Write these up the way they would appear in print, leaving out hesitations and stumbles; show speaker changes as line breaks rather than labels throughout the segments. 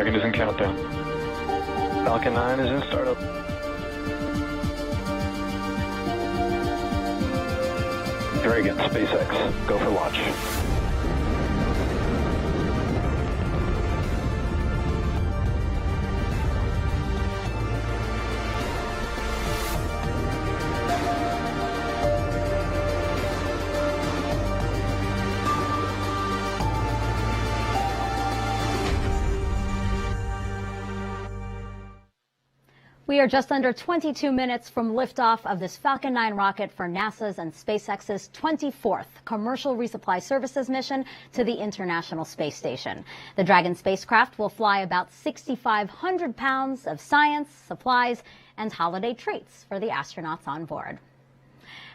Dragon is in countdown. Falcon 9 is in startup. Dragon, SpaceX, go for launch.
We are just under 22 minutes from liftoff of this Falcon 9 rocket for NASA's and SpaceX's 24th commercial resupply services mission to the International Space Station. The Dragon spacecraft will fly about 6,500 pounds of science, supplies, and holiday treats for the astronauts on board.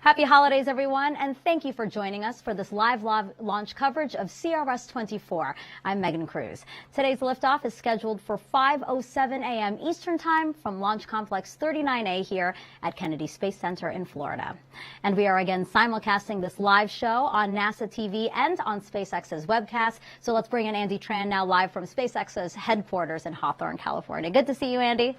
Happy holidays, everyone, and thank you for joining us for this live launch coverage of CRS-24. I'm Megan Cruz. Today's liftoff is scheduled for 5:07 a.m. Eastern Time from Launch Complex 39A here at Kennedy Space Center in Florida. And we are again simulcasting this live show on NASA TV and on SpaceX's webcast. So let's bring in Andy Tran now live from SpaceX's headquarters in Hawthorne, California. Good to see you, Andy.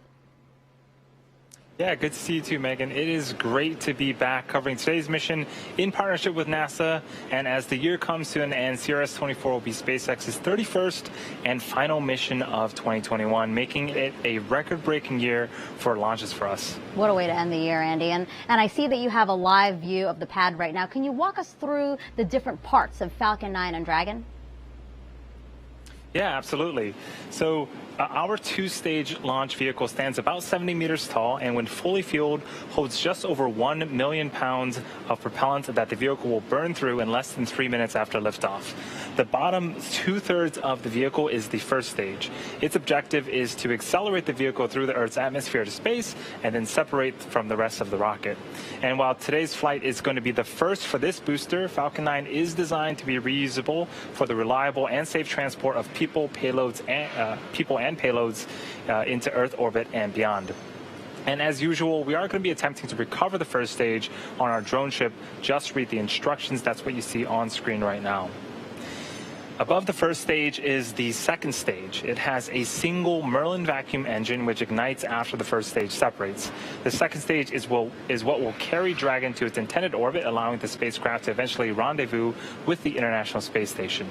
Yeah, good to see you too, Megan. It is great to be back covering today's mission in partnership with NASA. And as the year comes to an end, CRS-24 will be SpaceX's 31st and final mission of 2021, making it a record-breaking year for launches for us.
What a way to end the year, Andy. And I see that you have a live view of the pad right now. Can you walk us through the different parts of Falcon 9 and Dragon?
Yeah, absolutely. So our two-stage launch vehicle stands about 70 meters tall and when fully fueled holds just over 1 million pounds of propellant that the vehicle will burn through in less than 3 minutes after liftoff. The bottom two-thirds of the vehicle is the first stage. Its objective is to accelerate the vehicle through the Earth's atmosphere to space and then separate from the rest of the rocket. And while today's flight is going to be the first for this booster, Falcon 9 is designed to be reusable for the reliable and safe transport of people and payloads into Earth orbit and beyond. And as usual, we are going to be attempting to recover the first stage on our drone ship. Just read the instructions. That's what you see on screen right now. Above the first stage is the second stage. It has a single Merlin vacuum engine which ignites after the first stage separates. The second stage is what will carry Dragon to its intended orbit, allowing the spacecraft to eventually rendezvous with the International Space Station.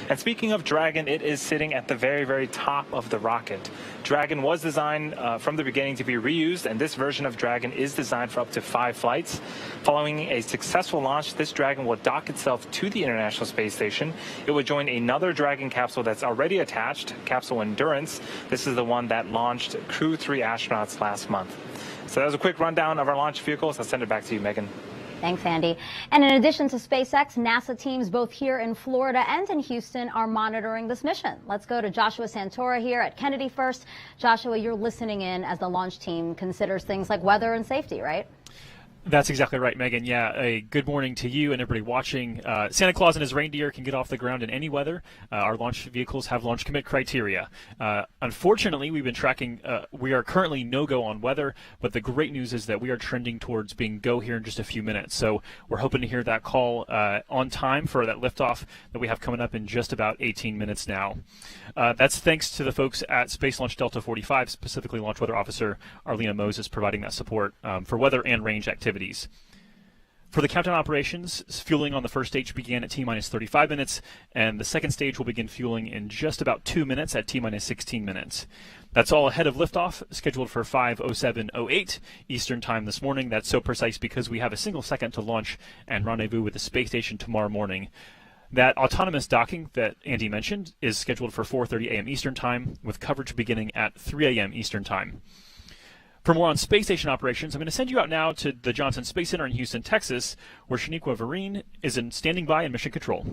And speaking of Dragon, it is sitting at the very, very top of the rocket. Dragon was designed from the beginning to be reused, and this version of Dragon is designed for up to 5 flights. Following a successful launch, this Dragon will dock itself to the International Space Station. It will join another Dragon capsule that's already attached, Capsule Endurance. This is the one that launched Crew 3 astronauts last month. So that was a quick rundown of our launch vehicles. I'll send it back to you, Megan.
Thanks, Andy. And in addition to SpaceX, NASA teams both here in Florida and in Houston are monitoring this mission. Let's go to Joshua Santora here at Kennedy first. Joshua, you're listening in as the launch team considers things like weather and safety, right?
That's exactly right, Megan. Yeah, a good morning to you and everybody watching. Santa Claus and his reindeer can get off the ground in any weather. Our launch vehicles have launch commit criteria. Unfortunately, we've been tracking, we are currently no-go on weather, but the great news is that we are trending towards being go here in just a few minutes. So we're hoping to hear that call on time for that liftoff that we have coming up in just about 18 minutes now. That's thanks to the folks at Space Launch Delta 45, specifically Launch Weather Officer Arlena Moses providing that support for weather and range activities. For the countdown operations, fueling on the first stage began at T-minus 35 minutes, and the second stage will begin fueling in just about 2 minutes at T-minus 16 minutes. That's all ahead of liftoff, scheduled for 5:07:08 Eastern Time this morning. That's so precise because we have a single second to launch and rendezvous with the space station tomorrow morning. That autonomous docking that Andy mentioned is scheduled for 4:30 a.m. Eastern Time, with coverage beginning at 3 a.m. Eastern Time. For more on space station operations, I'm going to send you out now to the Johnson Space Center in Houston, Texas, where Shaniqua Vereen is standing by in mission control.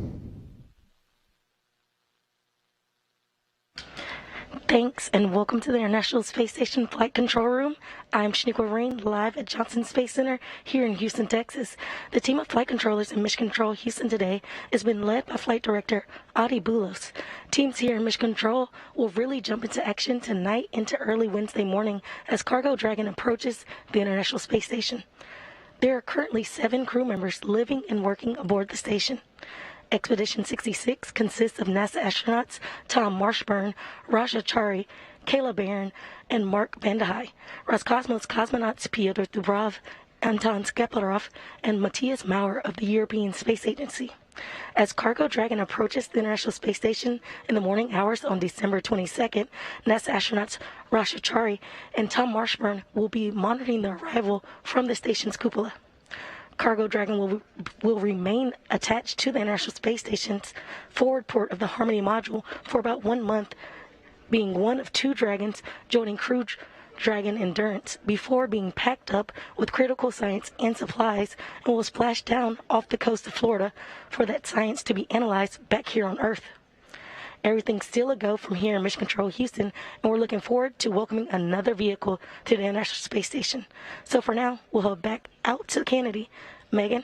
Thanks, and welcome to the International Space Station Flight Control Room. I'm Shaniqua Vereen, live at Johnson Space Center here in Houston, Texas. The team of flight controllers in Mission Control Houston today has been led by Flight Director Adi Boulos. Teams here in Mission Control will really jump into action tonight into early Wednesday morning as Cargo Dragon approaches the International Space Station. There are currently 7 crew members living and working aboard the station. Expedition 66 consists of NASA astronauts Tom Marshburn, Raja Chari, Kayla Barron, and Mark Vandehei. Roscosmos cosmonauts Pyotr Dubrov, Anton Skleplarov, and Matthias Maurer of the European Space Agency. As Cargo Dragon approaches the International Space Station in the morning hours on December 22nd, NASA astronauts Raja Chari and Tom Marshburn will be monitoring the arrival from the station's cupola. Cargo Dragon will remain attached to the International Space Station's forward port of the Harmony module for about 1 month, being one of 2 Dragons joining Crew Dragon Endurance before being packed up with critical science and supplies and will splash down off the coast of Florida for that science to be analyzed back here on Earth. Everything's still a go from here in Mission Control Houston, and we're looking forward to welcoming another vehicle to the International Space Station. So for now, we'll head back out to Kennedy. Megan?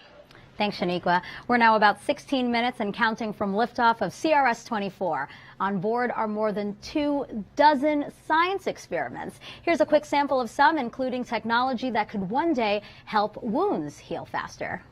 Thanks, Shaniqua. We're now about 16 minutes and counting from liftoff of CRS-24. On board are more than 24 science experiments. Here's a quick sample of some, including technology that could one day help wounds heal faster.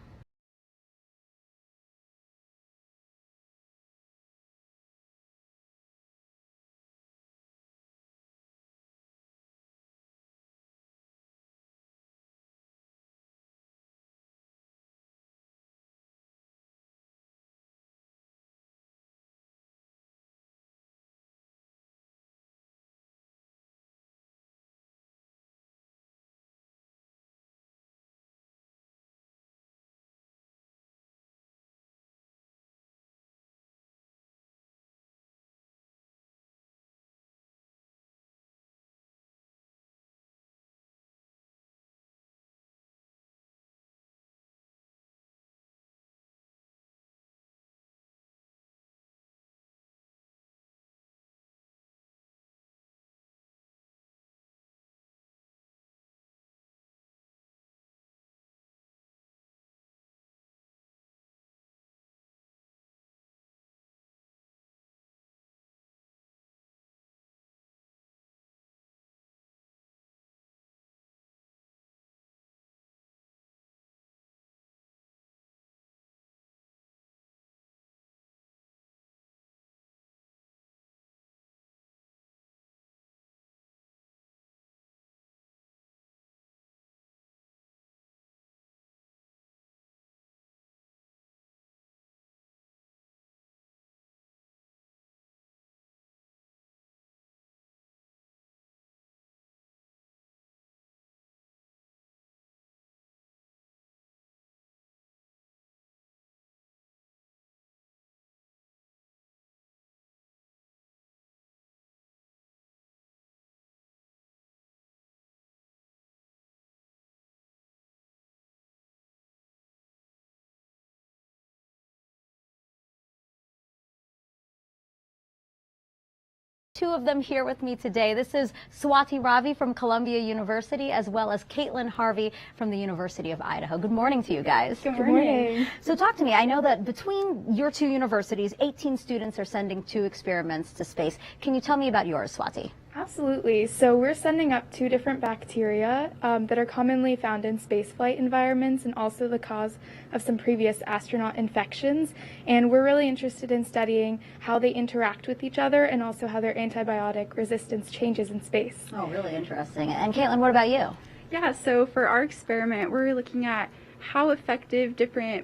Two of them here with me today. This is Swati Ravi from Columbia University, as well as Caitlin Harvey from the University of Idaho. Good morning to you guys.
Good morning.
So talk to me. I know that between your 2 universities, 18 students are sending 2 experiments to space. Can you tell me about yours, Swati?
Absolutely. So we're sending up 2 different bacteria that are commonly found in spaceflight environments and also the cause of some previous astronaut infections. And we're really interested in studying how they interact with each other and also how their antibiotic resistance changes in space.
Oh, really interesting. And Caitlin, what about you?
Yeah, so for our experiment, we're looking at how effective different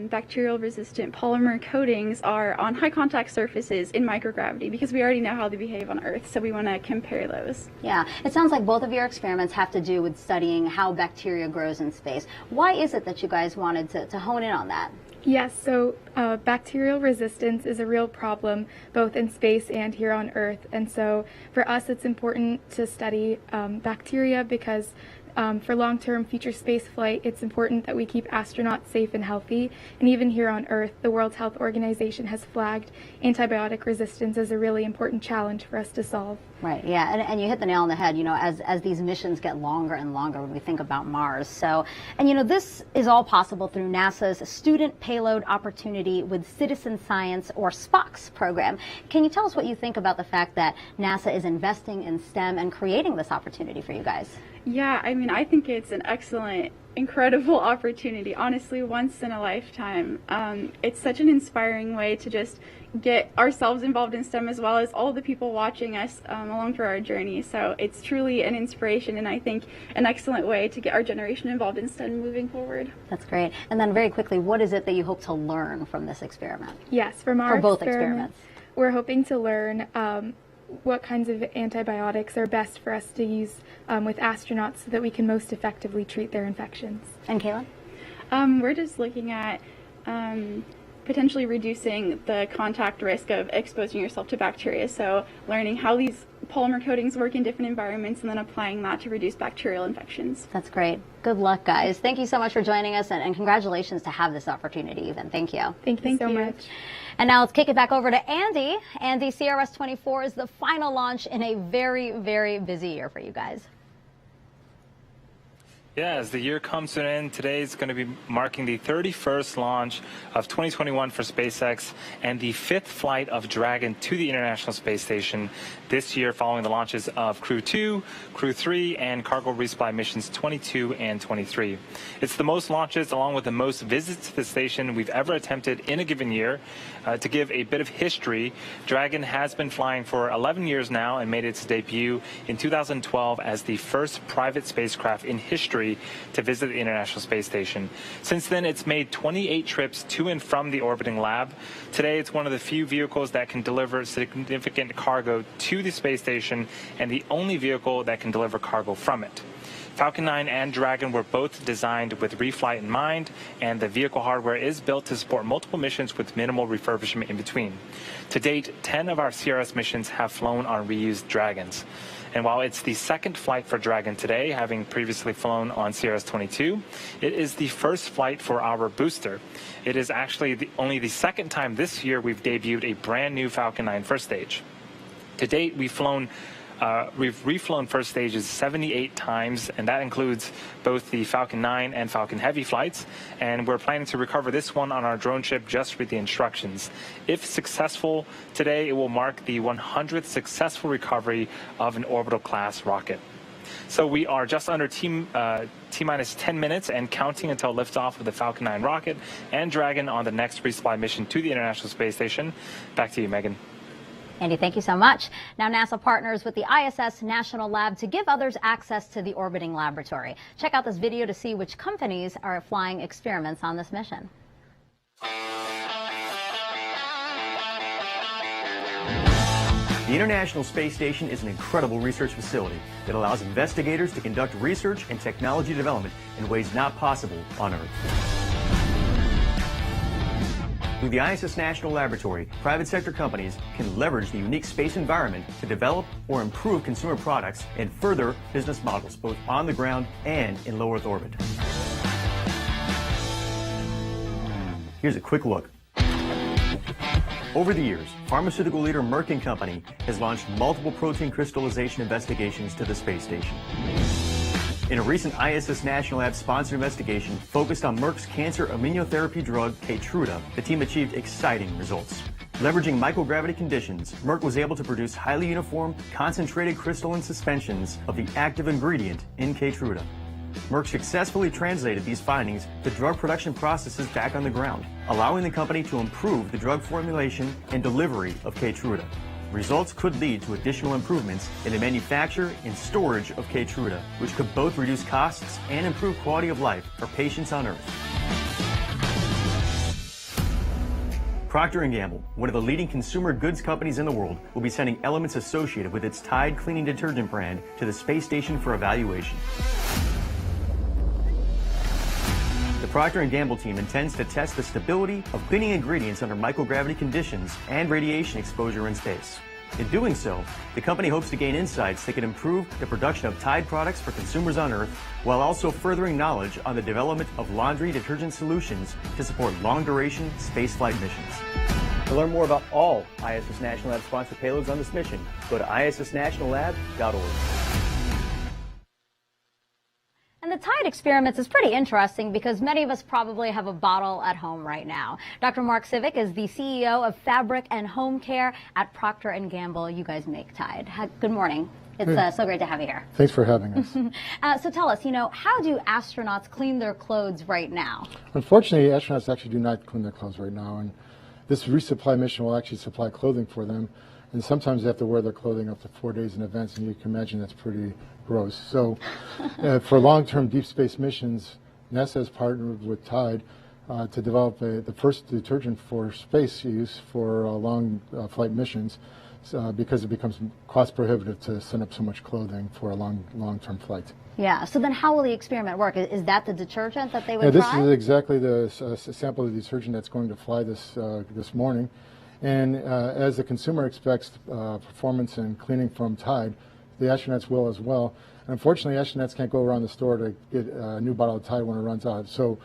bacterial resistant polymer coatings are on high contact surfaces in microgravity, because we already know how they behave on Earth, so we want to compare those.
Yeah, it sounds like both of your experiments have to do with studying how bacteria grows in space. Why is it that you guys wanted to hone in on that?
Yes, so bacterial resistance is a real problem both in space and here on Earth, and so for us it's important to study bacteria because for long-term future space flight, it's important that we keep astronauts safe and healthy. And even here on Earth, the World Health Organization has flagged antibiotic resistance as a really important challenge for us to solve.
Right, yeah, and you hit the nail on the head, you know, as these missions get longer and longer when we think about Mars. So, and you know, this is all possible through NASA's Student Payload Opportunity with Citizen Science, or SPOCS program. Can you tell us what you think about the fact that NASA is investing in STEM and creating this opportunity for you guys?
Yeah, I mean, I think it's an excellent, incredible opportunity, honestly, once in a lifetime. It's such an inspiring way to just get ourselves involved in STEM as well as all the people watching us along for our journey. So it's truly an inspiration and I think an excellent way to get our generation involved in STEM moving forward.
That's great. And then very quickly, what is it that you hope to learn from this experiment?
Yes, from our
For both experiments.
We're hoping to learn what kinds of antibiotics are best for us to use with astronauts so that we can most effectively treat their infections.
And Kayla?
We're just looking at potentially reducing the contact risk of exposing yourself to bacteria. So learning how these polymer coatings work in different environments and then applying that to reduce bacterial infections.
That's great. Good luck, guys. Thank you so much for joining us, and congratulations to have this opportunity even. Thank you.
Thank you so much.
And now let's kick it back over to Andy. Andy, CRS-24 is the final launch in a very, very busy year for you guys.
Yeah, as the year comes to an end, today is going to be marking the 31st launch of 2021 for SpaceX and the 5th flight of Dragon to the International Space Station this year, following the launches of Crew 2, Crew 3, and cargo resupply missions 22 and 23. It's the most launches, along with the most visits to the station we've ever attempted in a given year. To give a bit of history, Dragon has been flying for 11 years now and made its debut in 2012 as the first private spacecraft in history to visit the International Space Station. Since then, it's made 28 trips to and from the orbiting lab. Today, it's one of the few vehicles that can deliver significant cargo to the space station and the only vehicle that can deliver cargo from it. Falcon 9 and Dragon were both designed with reflight in mind, and the vehicle hardware is built to support multiple missions with minimal refurbishment in between. To date, 10 of our CRS missions have flown on reused Dragons. And while it's the second flight for Dragon today, having previously flown on CRS-22, it is the first flight for our booster. It is actually only the second time this year we've debuted a brand new Falcon 9 first stage. To date, we've reflown first stages 78 times, and that includes both the Falcon 9 and Falcon Heavy flights. And we're planning to recover this one on our drone ship just with the instructions. If successful today, it will mark the 100th successful recovery of an orbital class rocket. So we are just under T-minus 10 minutes and counting until liftoff of the Falcon 9 rocket and Dragon on the next resupply mission to the International Space Station. Back to you, Megan.
Andy, thank you so much. Now, NASA partners with the ISS National Lab to give others access to the orbiting laboratory. Check out this video to see which companies are flying experiments on this mission.
The International Space Station is an incredible research facility that allows investigators to conduct research and technology development in ways not possible on Earth. Through the ISS National Laboratory, private sector companies can leverage the unique space environment to develop or improve consumer products and further business models, both on the ground and in low Earth orbit. Here's a quick look. Over the years, pharmaceutical leader Merck & Company has launched multiple protein crystallization investigations to the space station. In a recent ISS National Lab sponsored investigation focused on Merck's cancer immunotherapy drug Keytruda, the team achieved exciting results. Leveraging microgravity conditions, Merck was able to produce highly uniform, concentrated crystalline suspensions of the active ingredient in Keytruda. Merck successfully translated these findings to drug production processes back on the ground, allowing the company to improve the drug formulation and delivery of Keytruda. Results could lead to additional improvements in the manufacture and storage of Keytruda, which could both reduce costs and improve quality of life for patients on Earth. Procter & Gamble, one of the leading consumer goods companies in the world, will be sending elements associated with its Tide cleaning detergent brand to the space station for evaluation. The Procter & Gamble team intends to test the stability of cleaning ingredients under microgravity conditions and radiation exposure in space. In doing so, the company hopes to gain insights that can improve the production of Tide products for consumers on Earth, while also furthering knowledge on the development of laundry detergent solutions to support long-duration spaceflight missions. To learn more about all ISS National Lab sponsored payloads on this mission, go to issnationallab.org.
And the Tide experiments is pretty interesting because many of us probably have a bottle at home right now. Dr. Mark Civic is the CEO of Fabric and Home Care at Procter & Gamble. You guys make Tide. Good morning. It's so great to have you here.
Thanks for having us.
So tell us, how do astronauts clean their clothes right now?
Unfortunately, astronauts actually do not clean their clothes right now, and this resupply mission will actually supply clothing for them, and sometimes they have to wear their clothing up to 4 days in advance, and you can imagine that's pretty gross. So for long-term deep space missions, NASA has partnered with Tide to develop the first detergent for space use for long flight missions, because it becomes cost prohibitive to send up so much clothing for a long-term flight.
Yeah, so then how will the experiment work? Is that the detergent that they would
this
try?
is exactly the sample of the detergent that's going to fly this morning. And as the consumer expects performance and cleaning from Tide, the astronauts will as well. And unfortunately, astronauts can't go around the store to get a new bottle of Tide when it runs out. So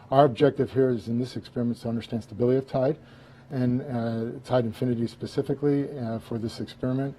our objective here is in this experiment is to understand stability of Tide, and Tide Infinity specifically for this experiment.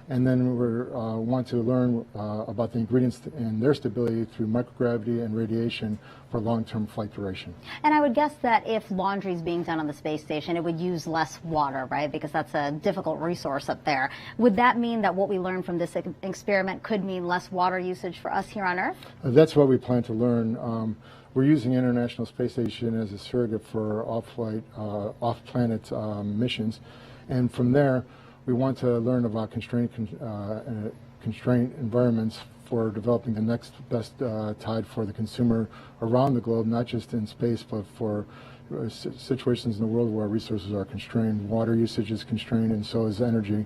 And then we want to learn about the ingredients and their stability through microgravity and radiation for long-term flight duration.
And I would guess that if laundry is being done on the space station, it would use less water, right? Because that's a difficult resource up there. Would that mean that what we learn from this experiment could mean less water usage for us here on Earth?
That's what we plan to learn. We're using International Space Station as a surrogate for off-planet missions, and from there, we want to learn about constraint environments for developing the next best Tide for the consumer around the globe, not just in space, but for situations in the world where resources are constrained. Water usage is constrained, and so is energy.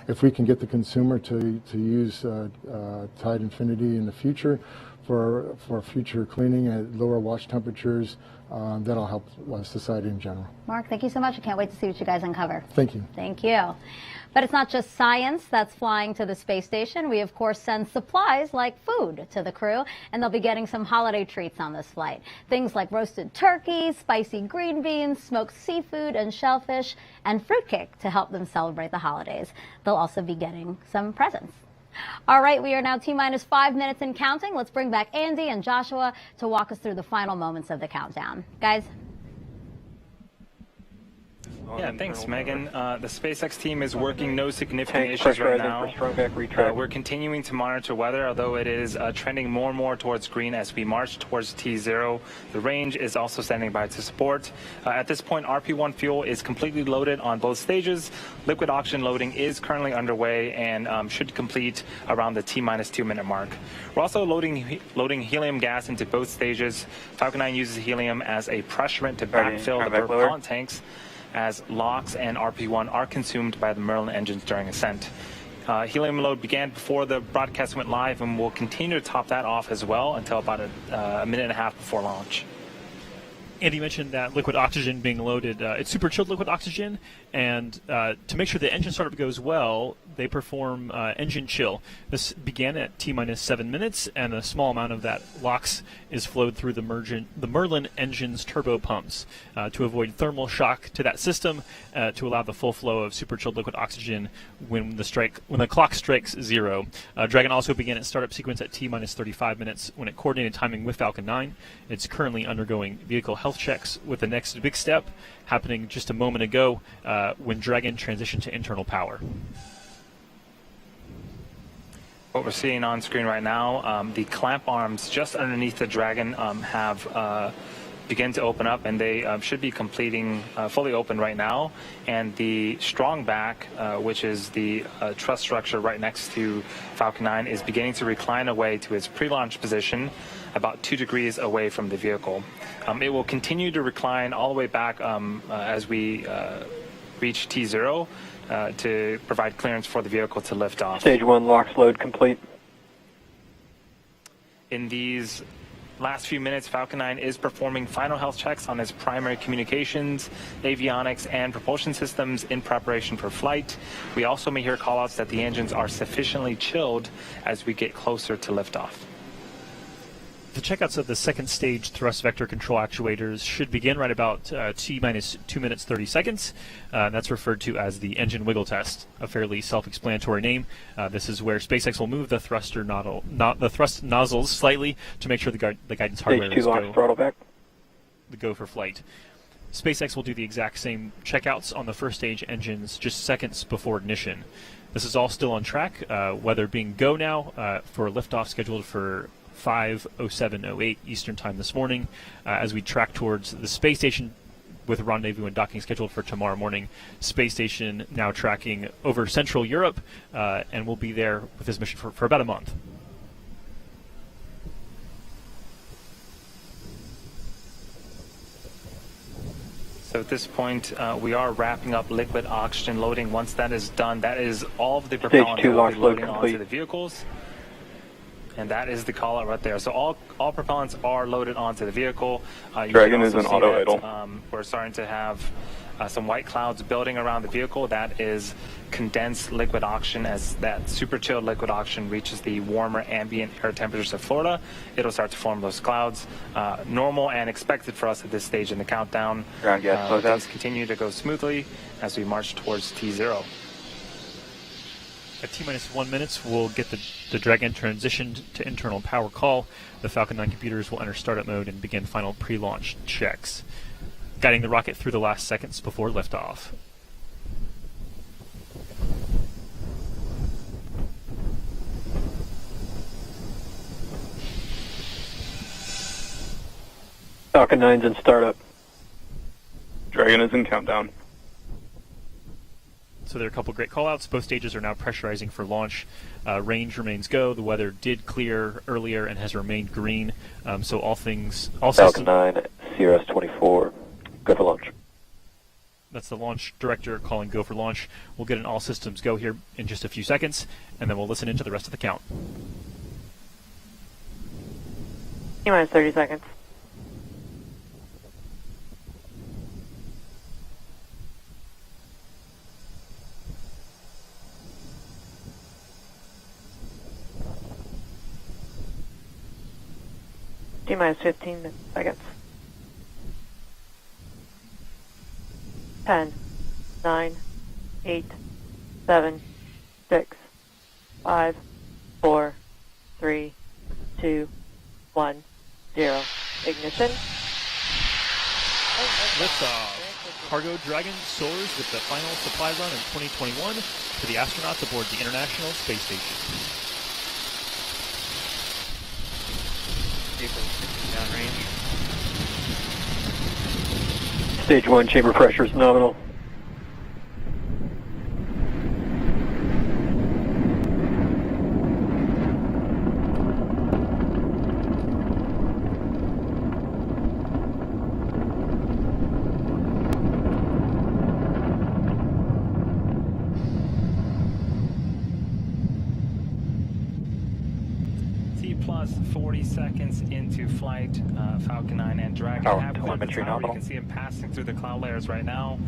If we can get the consumer to use Tide Infinity in the future for future cleaning at lower wash temperatures, that'll help society in general.
Mark, thank you so much. I can't wait to see what you guys uncover.
Thank you.
Thank you. But it's not just science that's flying to the space station. We, of course, send supplies like food to the crew, and they'll be getting some holiday treats on this flight. Things like roasted turkey, spicy green beans, smoked seafood and shellfish, and fruitcake to help them celebrate the holidays. They'll also be getting some presents. All right, we are now T-minus 5 minutes and counting. Let's bring back Andy and Joshua to walk us through the final moments of the countdown. Guys?
Yeah, thanks, Megan. The SpaceX team is working no significant issues right now. We're continuing to monitor weather, although it is trending more and more towards green as we march towards T0. The range is also standing by to support. At this point, RP-1 fuel is completely loaded on both stages. Liquid oxygen loading is currently underway and should complete around the T-minus 2 minute mark. We're also loading helium gas into both stages. Falcon 9 uses helium as a pressurant to backfill the propellant tanks, as LOX and RP-1 are consumed by the Merlin engines during ascent. Helium load began before the broadcast went live, and we'll continue to top that off as well until about a minute and a half before launch.
Andy mentioned that liquid oxygen being loaded. It's super chilled liquid oxygen, and to make sure the engine startup goes well, they perform engine chill. This began at T-minus 7 minutes, and a small amount of that LOX is flowed through the Merlin engine's turbo pumps to avoid thermal shock to that system, to allow the full flow of super chilled liquid oxygen when the clock strikes 0. Dragon also began its startup sequence at T-minus 35 minutes when it coordinated timing with Falcon 9. It's currently undergoing vehicle health checks, with the next big step happening just a moment ago when Dragon transitioned to internal power.
What we're seeing on screen right now, the clamp arms just underneath the Dragon have begun to open up, and they should be completing fully open right now. And the strong back, which is the truss structure right next to Falcon 9, is beginning to recline away to its pre-launch position, about 2 degrees away from the vehicle. It will continue to recline all the way back as we reach T0 to provide clearance for the vehicle to lift off.
Stage 1 LOX load complete.
In these last few minutes, Falcon 9 is performing final health checks on its primary communications, avionics, and propulsion systems in preparation for flight. We also may hear callouts that the engines are sufficiently chilled as we get closer to liftoff.
The checkouts of the second stage thrust vector control actuators should begin right about T-minus 2 minutes 30 seconds. That's referred to as the engine wiggle test, a fairly self-explanatory name. This is where SpaceX will move the thrust nozzles slightly to make sure the guidance hardware is go for flight. SpaceX will do the exact same checkouts on the first stage engines just seconds before ignition. This is all still on track, weather being go now for liftoff scheduled for 5:07:08 Eastern Time this morning as we track towards the space station with rendezvous and docking scheduled for tomorrow morning. Space station now tracking over Central Europe, and we'll be there with this mission for about a month.
So at this point, we are wrapping up liquid oxygen loading. Once that is done, that is all of the propellant that will be loading onto the vehicles. And that is the call out right there. So all propellants are loaded onto the vehicle.
Dragon is an auto idle.
We're starting to have some white clouds building around the vehicle. That is condensed liquid oxygen. As that super chilled liquid oxygen reaches the warmer ambient air temperatures of Florida, it'll start to form those clouds. Normal and expected for us at this stage in the countdown. Things continue to go smoothly as we march towards T0.
At T-minus 1 minute, we'll get the Dragon transitioned to internal power call. The Falcon 9 computers will enter startup mode and begin final pre-launch checks, guiding the rocket through the last seconds before liftoff.
Falcon 9's in startup. Dragon is in countdown.
So there are a couple great callouts. Both stages are now pressurizing for launch. Range remains go. The weather did clear earlier and has remained green. So all
Falcon 9, CRS 24, go for launch.
That's the launch director calling go for launch. We'll get an all systems go here in just a few seconds, and then we'll listen into the rest of the count.
T-minus 30 seconds. T-minus 15 seconds. 10, 9, 8, 7, 6, 5, 4, 3, 2, 1, 0. Ignition.
Liftoff. Cargo Dragon soars with the final supply run in 2021 for the astronauts aboard the International Space Station.
Downrange. Stage 1 chamber pressure is nominal.
Plus 40 seconds into flight, Falcon 9 and Dragon have telemetry nominal. You can see them passing through the cloud layers right now.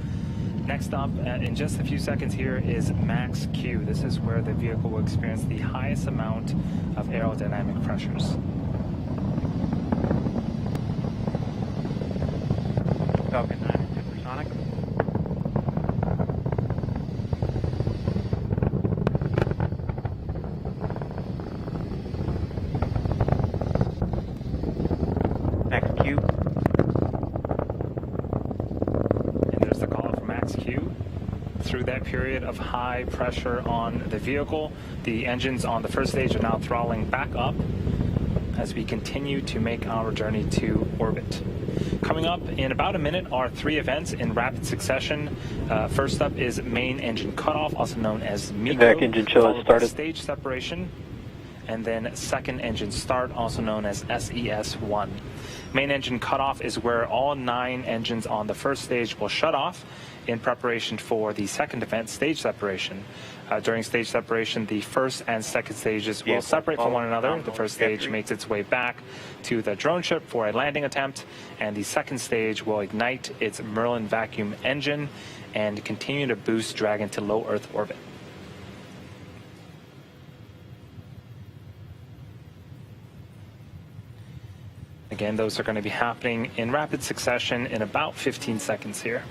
Next up, in just a few seconds here, is max Q. This is where the vehicle will experience the highest amount of aerodynamic pressures.
Falcon 9 is supersonic.
Through that period of high pressure on the vehicle, the engines on the first stage are now throttling back up as we continue to make our journey to orbit. Coming up in about a minute are 3 events in rapid succession. First up is main engine cutoff, also known as MECO,
engine chill has started.
Stage separation, and then second engine start, also known as SES-1. Main engine cutoff is where all 9 engines on the first stage will shut off in preparation for the second event, stage separation. During stage separation, the first and second stages will separate from one another. The first stage makes its way back to the drone ship for a landing attempt, and the second stage will ignite its Merlin vacuum engine and continue to boost Dragon to low Earth orbit. Again, those are going to be happening in rapid succession in about 15 seconds here.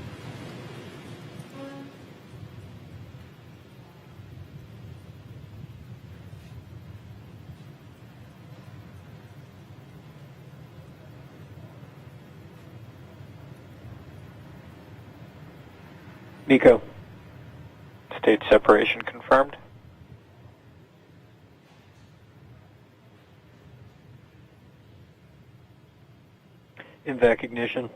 MECO. Stage separation confirmed. Invac ignition.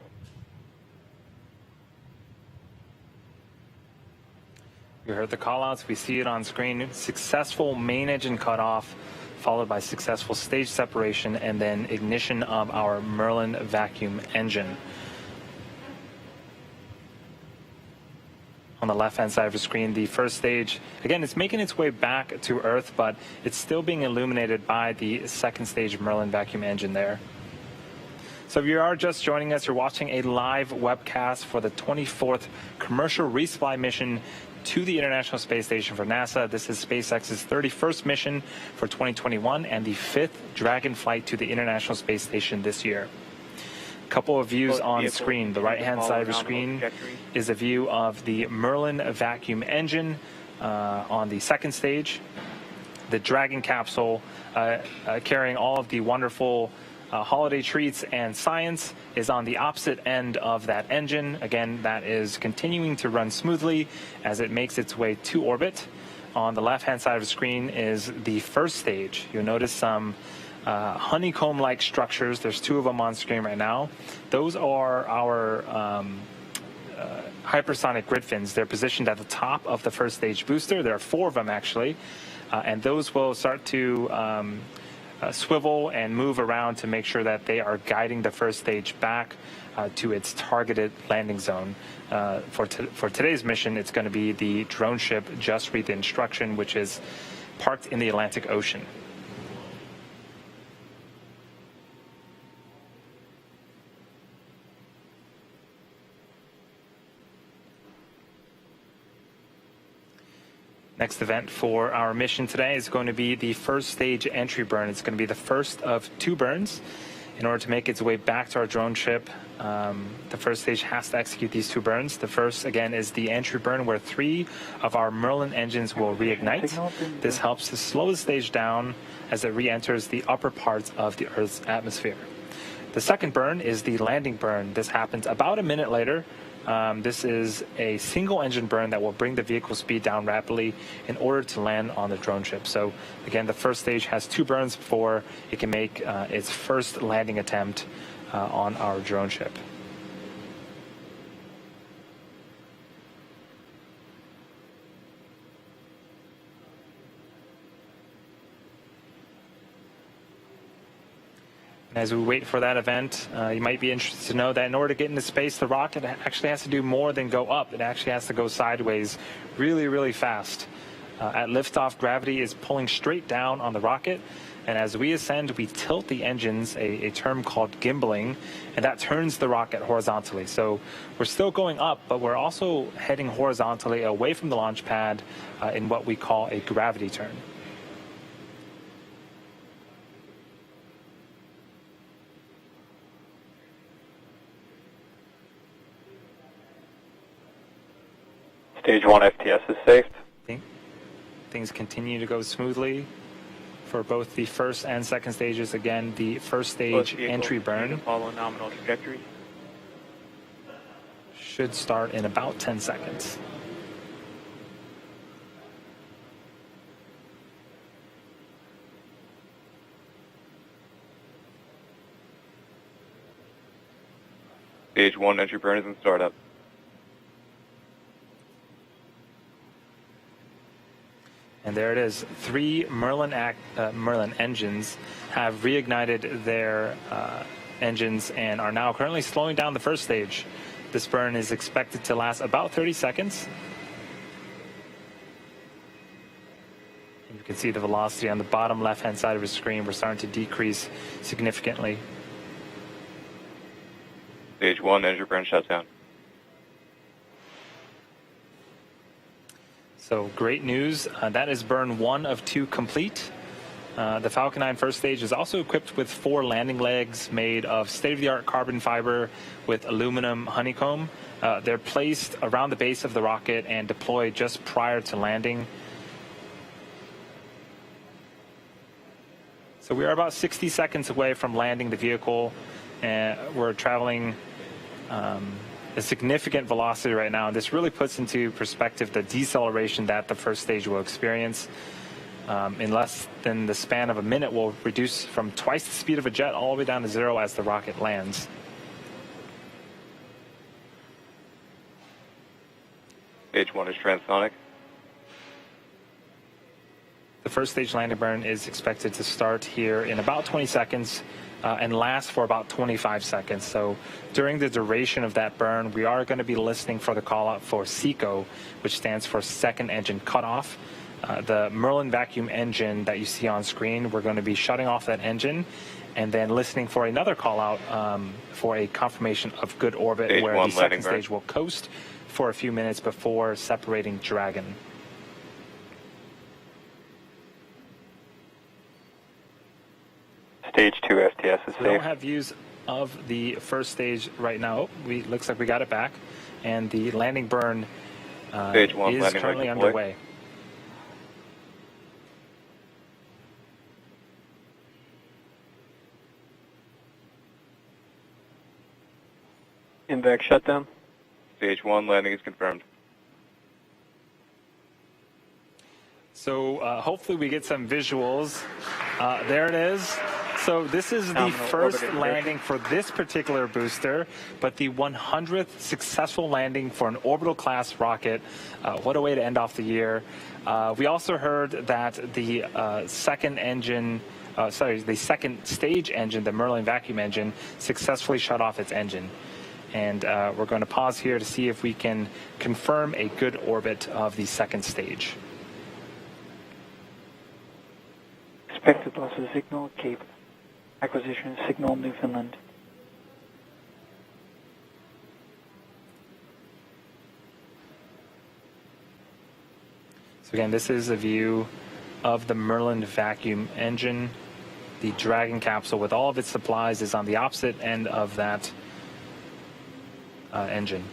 You heard the callouts. We see it on screen. Successful main engine cutoff, followed by successful stage separation, and then ignition of our Merlin vacuum engine. On the left-hand side of the screen, the first stage, again, it's making its way back to Earth, but it's still being illuminated by the second stage Merlin vacuum engine there. So if you are just joining us, you're watching a live webcast for the 24th commercial resupply mission to the International Space Station for NASA. This is SpaceX's 31st mission for 2021 and the 5th Dragon flight to the International Space Station this year. A couple of views on screen. The right-hand side of the screen is a view of the Merlin vacuum engine on the second stage. The Dragon capsule carrying all of the wonderful holiday treats and science is on the opposite end of that engine. Again, that is continuing to run smoothly as it makes its way to orbit. On the left-hand side of the screen is the first stage. You'll notice some honeycomb-like structures. There's two of them on screen right now. Those are our hypersonic grid fins. They're positioned at the top of the first stage booster. There are four of them, actually. And those will start to swivel and move around to make sure that they are guiding the first stage back to its targeted landing zone. For today's mission, it's going to be the drone ship Just Read the Instruction, which is parked in the Atlantic Ocean. Next event for our mission today is going to be the first stage entry burn. It's going to be the first of two burns. In order to make its way back to our drone ship, the first stage has to execute these two burns. The first, again, is the entry burn where 3 of our Merlin engines will reignite. This helps to slow the stage down as it re-enters the upper parts of the Earth's atmosphere. The second burn is the landing burn. This happens about a minute later. This is a single engine burn that will bring the vehicle speed down rapidly in order to land on the drone ship. So again, the first stage has 2 burns before it can make its first landing attempt on our drone ship. And as we wait for that event, you might be interested to know that in order to get into space, the rocket actually has to do more than go up. It actually has to go sideways really, really fast. At liftoff, gravity is pulling straight down on the rocket. And as we ascend, we tilt the engines, a term called gimbaling, and that turns the rocket horizontally. So we're still going up, but we're also heading horizontally away from the launch pad in what we call a gravity turn.
Stage 1 FTS is safe.
Things continue to go smoothly for both the first and second stages. Again, the first stage entry burn
follow nominal trajectory.
should start in about 10 seconds.
Stage 1 entry burn is in startup.
And there it is. 3 Merlin engines have reignited their engines and are now currently slowing down the first stage. This burn is expected to last about 30 seconds. And you can see the velocity on the bottom left-hand side of the screen. We're starting to decrease significantly.
Stage 1 entry burn shutdown.
So great news. That is burn 1 of 2 complete. The Falcon 9 first stage is also equipped with 4 landing legs made of state-of-the-art carbon fiber with aluminum honeycomb. They're placed around the base of the rocket and deployed just prior to landing. So we are about 60 seconds away from landing the vehicle, and we're traveling a significant velocity right now. This really puts into perspective the deceleration that the first stage will experience. In less than the span of a minute, we'll reduce from twice the speed of a jet all the way down to 0 as the rocket lands.
Stage 1 is transonic.
The first stage landing burn is expected to start here in about 20 seconds and last for about 25 seconds. So during the duration of that burn, we are going to be listening for the call out for SECO, which stands for second engine cutoff. The Merlin vacuum engine that you see on screen, we're going to be shutting off that engine and then listening for another call out for a confirmation of good orbit,
Stage
where
1
the second
landing burn.
stage will coast for a few minutes before separating Dragon.
Stage 2 STS is
We don't
safe.
have views of the first stage right now. Looks like we got it back, and the landing burn
Stage 1
is
landing
currently
rig deployed.
underway.
Invac shutdown. Stage 1 landing is confirmed.
So hopefully we get some visuals. There it is. So this is the
Nominal
first
orbit
landing for this particular booster, but the 100th successful landing for an orbital class rocket. What a way to end off the year. We also heard that the second stage engine, the Merlin vacuum engine, successfully shut off its engine. And we're going to pause here to see if we can confirm a good orbit of the second stage.
Expected loss of signal, Cape. Acquisition signal, Newfoundland.
So again, this is a view of the Merlin vacuum engine. The Dragon capsule with all of its supplies is on the opposite end of that engine.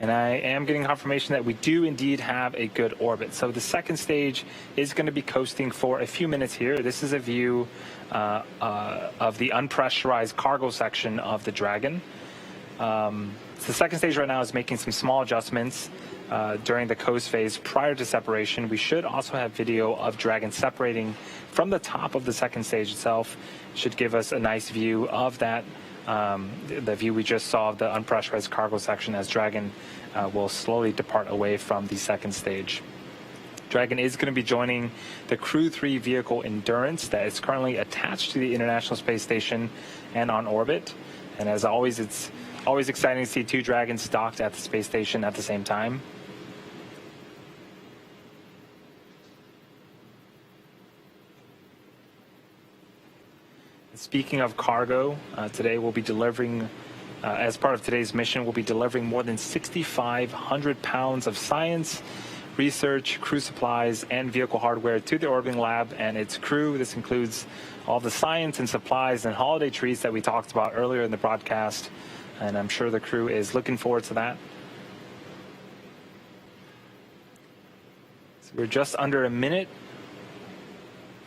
And I am getting confirmation that we do indeed have a good orbit. So the second stage is going to be coasting for a few minutes here. This is a view of the unpressurized cargo section of the Dragon. So the second stage right now is making some small adjustments during the coast phase prior to separation. We should also have video of Dragon separating from the top of the second stage itself. Should give us a nice view of that. The view we just saw of the unpressurized cargo section as Dragon will slowly depart away from the second stage. Dragon is going to be joining the Crew 3 vehicle Endurance that is currently attached to the International Space Station and on orbit. And as always, it's always exciting to see two Dragons docked at the space station at the same time. Speaking of cargo, today we'll be delivering, as part of today's mission, we'll be delivering more than 6,500 pounds of science, research, crew supplies, and vehicle hardware to the orbiting lab and its crew. This includes all the science and supplies and holiday treats that we talked about earlier in the broadcast, and I'm sure the crew is looking forward to that. So we're just under a minute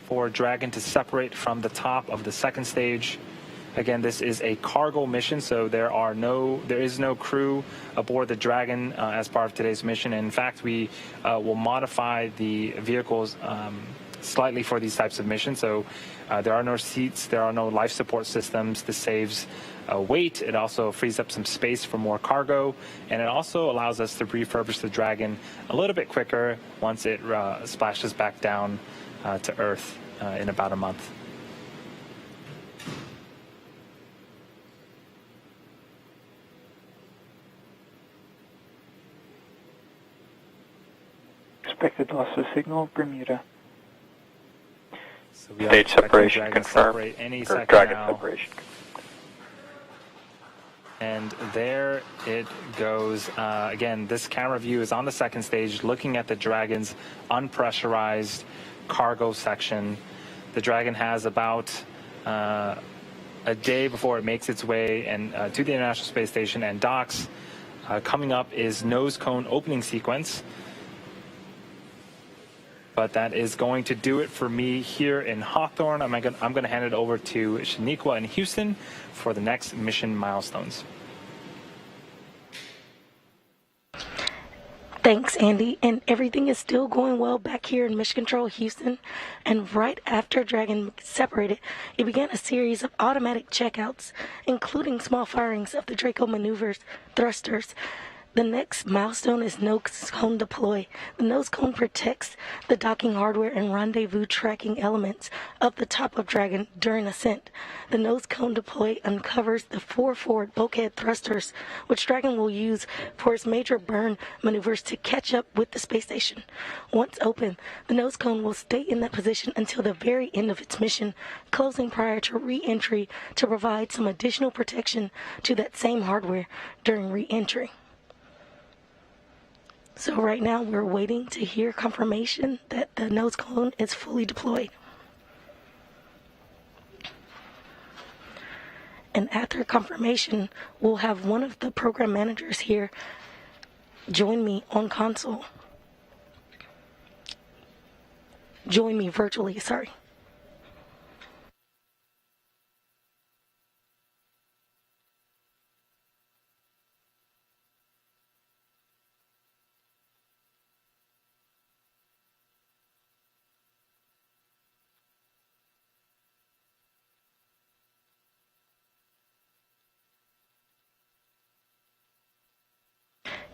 for Dragon to separate from the top of the second stage. Again, this is a cargo mission, so there is no crew aboard the Dragon as part of today's mission. And in fact, we will modify the vehicles slightly for these types of missions. So there are no seats, there are no life support systems. This saves weight. It also frees up some space for more cargo, and it also allows us to refurbish the Dragon a little bit quicker once it splashes back down to Earth in about a month.
Expected loss of signal, Bermuda.
So we are
Stage
expecting
separation
Dragon to
confirmed.
separate any
Or
second
Dragon
now.
separation.
And there it goes. Again, this camera view is on the second stage, looking at the Dragon's unpressurized cargo section. The Dragon has about a day before it makes its way to the International Space Station and docks. Coming up is nose cone opening sequence. But that is going to do it for me here in Hawthorne. I'm going to hand it over to Shaniqua in Houston for the next mission milestones.
Thanks, Andy. And everything is still going well back here in Mission Control Houston. And right after Dragon separated, it began a series of automatic checkouts, including small firings of the Draco maneuvers thrusters. The next milestone is nose cone deploy. The nose cone protects the docking hardware and rendezvous tracking elements of the top of Dragon during ascent. The nose cone deploy uncovers the 4 forward bulkhead thrusters, which Dragon will use for its major burn maneuvers to catch up with the space station. Once open, the nose cone will stay in that position until the very end of its mission, closing prior to re-entry to provide some additional protection to that same hardware during re-entry. So right now we're waiting to hear confirmation that the nose cone is fully deployed. And after confirmation, we'll have one of the program managers here join me on console. Join me virtually, sorry.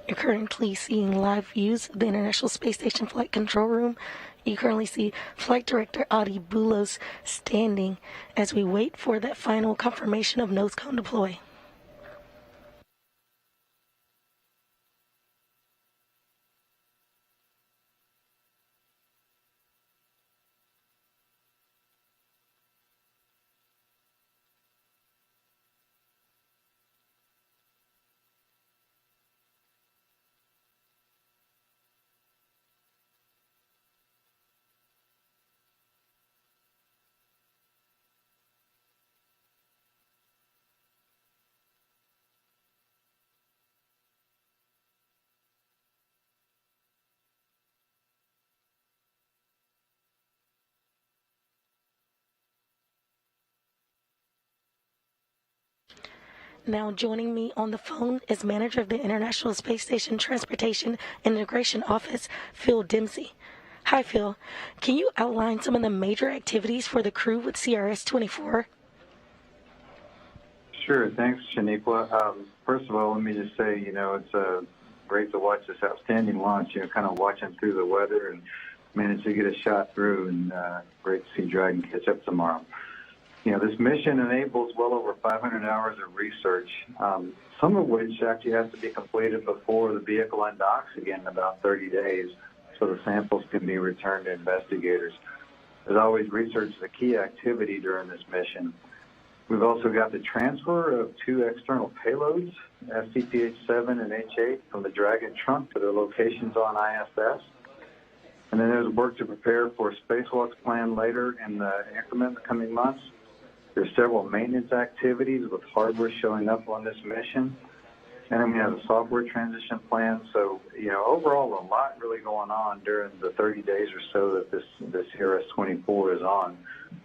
You're currently seeing live views of the International Space Station Flight Control Room. You currently see Flight Director Adi Boulos standing as we wait for that final confirmation of nose cone deploy. Now joining me on the phone is manager of the International Space Station Transportation and Integration Office, Phil Dempsey. Hi, Phil. Can you outline some of the major activities for the crew with CRS-24?
Sure. Thanks, Shaniqua. First of all, let me just say, it's great to watch this outstanding launch, kind of watching through the weather and manage to get a shot through, and great to see Dragon catch up tomorrow. This mission enables well over 500 hours of research, some of which actually has to be completed before the vehicle undocks again in about 30 days, so the samples can be returned to investigators. As always, research is a key activity during this mission. We've also got the transfer of 2 external payloads, STP-H7 and H8, from the Dragon trunk to their locations on ISS. And then there's work to prepare for spacewalks planned later in the increment in the coming months. There's several maintenance activities with hardware showing up on this mission. And then we have a software transition plan. So, overall, a lot really going on during the 30 days or so that this CRS-24 is on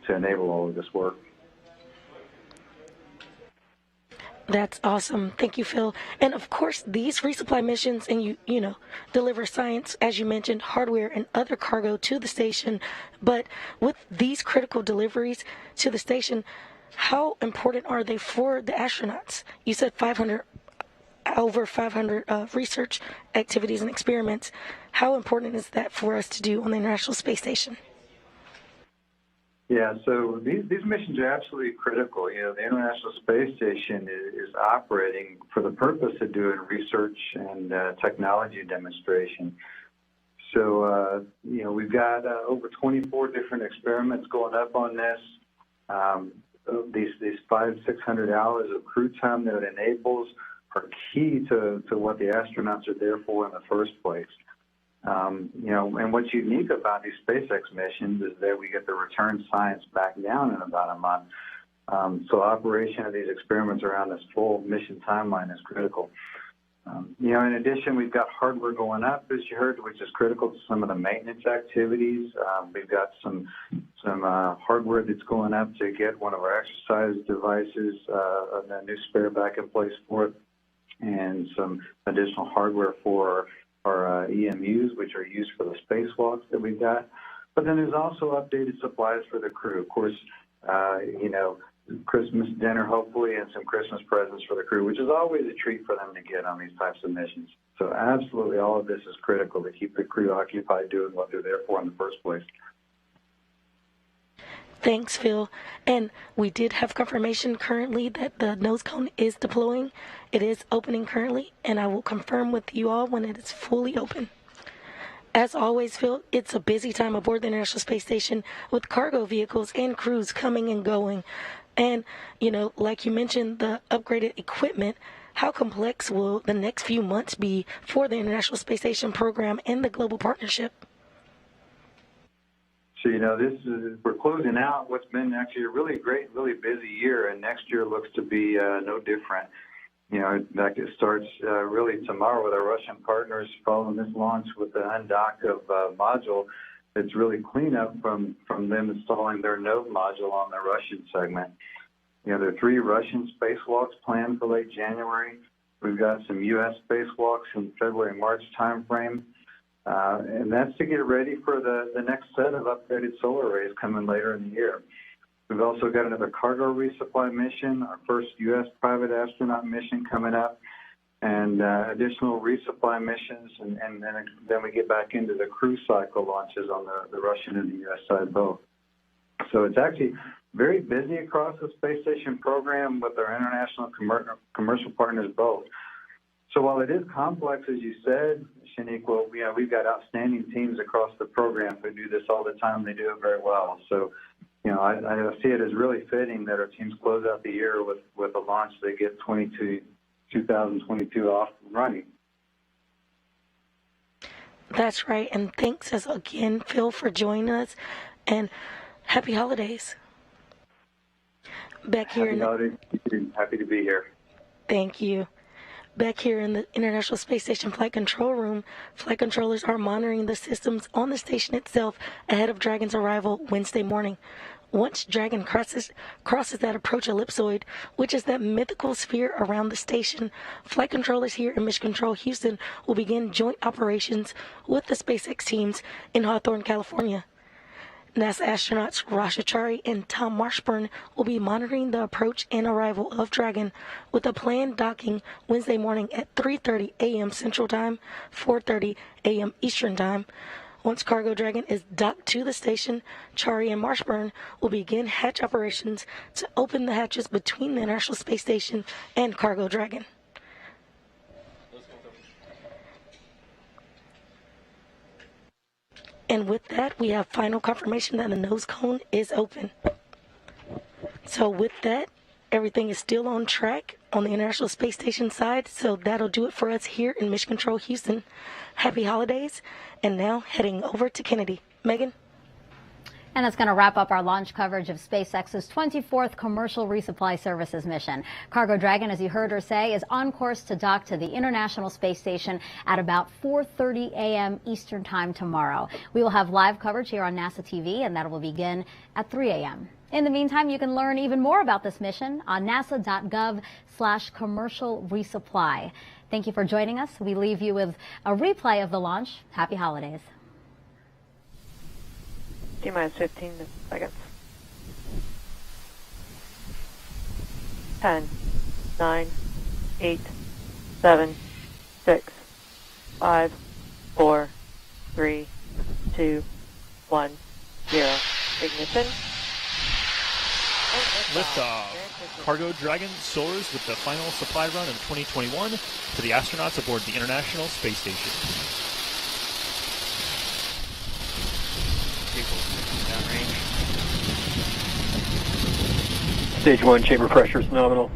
to enable all of this work.
That's awesome. Thank you, Phil. And of course, these resupply missions and deliver science, as you mentioned, hardware and other cargo to the station. But with these critical deliveries to the station, how important are they for the astronauts? You said over 500 research activities and experiments. How important is that for us to do on the International Space Station?
Yeah, so these missions are absolutely critical. The International Space Station is operating for the purpose of doing research and technology demonstration. So, we've got over 24 different experiments going up on this. These 500-600 hours of crew time that it enables are key to what the astronauts are there for in the first place. And what's unique about these SpaceX missions is that we get the return science back down in about a month. So operation of these experiments around this full mission timeline is critical. In addition, we've got hardware going up, as you heard, which is critical to some of the maintenance activities. We've got some hardware that's going up to get one of our exercise devices, a new spare back in place for it, and some additional hardware for EMUs, which are used for the spacewalks that we've got. But then there's also updated supplies for the crew. Of course, Christmas dinner, hopefully, and some Christmas presents for the crew, which is always a treat for them to get on these types of missions. So absolutely all of this is critical to keep the crew occupied doing what they're there for in the first place.
Thanks, Phil. And we did have confirmation currently that the nose cone is deploying. It is opening currently, and I will confirm with you all when it is fully open. As always, Phil, it's a busy time aboard the International Space Station with cargo vehicles and crews coming and going. And, like you mentioned, the upgraded equipment, how complex will the next few months be for the International Space Station program and the global partnership?
So, we're closing out what's been actually a really great, really busy year, and next year looks to be no different. In fact, it starts really tomorrow with our Russian partners following this launch with the undock of module. It's really cleanup from them installing their node module on the Russian segment. There are 3 Russian spacewalks planned for late January. We've got some U.S. spacewalks in February-March timeframe. And that's to get ready for the next set of upgraded solar arrays coming later in the year. We've also got another cargo resupply mission, our first U.S. private astronaut mission coming up, and additional resupply missions, and then we get back into the crew cycle launches on the Russian and the U.S. side both. So it's actually very busy across the space station program with our international commercial partners both. So while it is complex, as you said, Shaniqua, we've got outstanding teams across the program who do this all the time. They do it very well. So, I see it as really fitting that our teams close out the year with a launch that gets 2022 off and running.
That's right. And thanks again, Phil, for joining us. And happy holidays. Back here.
Happy holidays. Happy to be here.
Thank you. Back here in the International Space Station Flight Control Room, flight controllers are monitoring the systems on the station itself ahead of Dragon's arrival Wednesday morning. Once Dragon crosses that approach ellipsoid, which is that mythical sphere around the station, flight controllers here in Mission Control Houston will begin joint operations with the SpaceX teams in Hawthorne, California. NASA astronauts Rasha Chari and Tom Marshburn will be monitoring the approach and arrival of Dragon with a planned docking Wednesday morning at 3:30 a.m. Central Time, 4:30 a.m. Eastern Time. Once Cargo Dragon is docked to the station, Chari and Marshburn will begin hatch operations to open the hatches between the International Space Station and Cargo Dragon. And with that, we have final confirmation that the nose cone is open. So with that, everything is still on track on the International Space Station side. So that'll do it for us here in Mission Control Houston. Happy holidays. And now heading over to Kennedy. Megan?
And that's going to wrap up our launch coverage of SpaceX's 24th commercial resupply services mission. Cargo Dragon, as you heard her say, is on course to dock to the International Space Station at about 4:30 a.m. Eastern Time tomorrow. We will have live coverage here on NASA TV, and that will begin at 3 a.m. In the meantime, you can learn even more about this mission on nasa.gov/commercial resupply. Thank you for joining us. We leave you with a replay of the launch. Happy holidays.
T-minus 15 seconds. 10, 9, 8, 7, 6, 5, 4, 3, 2, 1, 0. Ignition.
Liftoff. Cargo Dragon soars with the final supply run of 2021 to the astronauts aboard the International Space Station.
Stage 1 chamber pressure is nominal.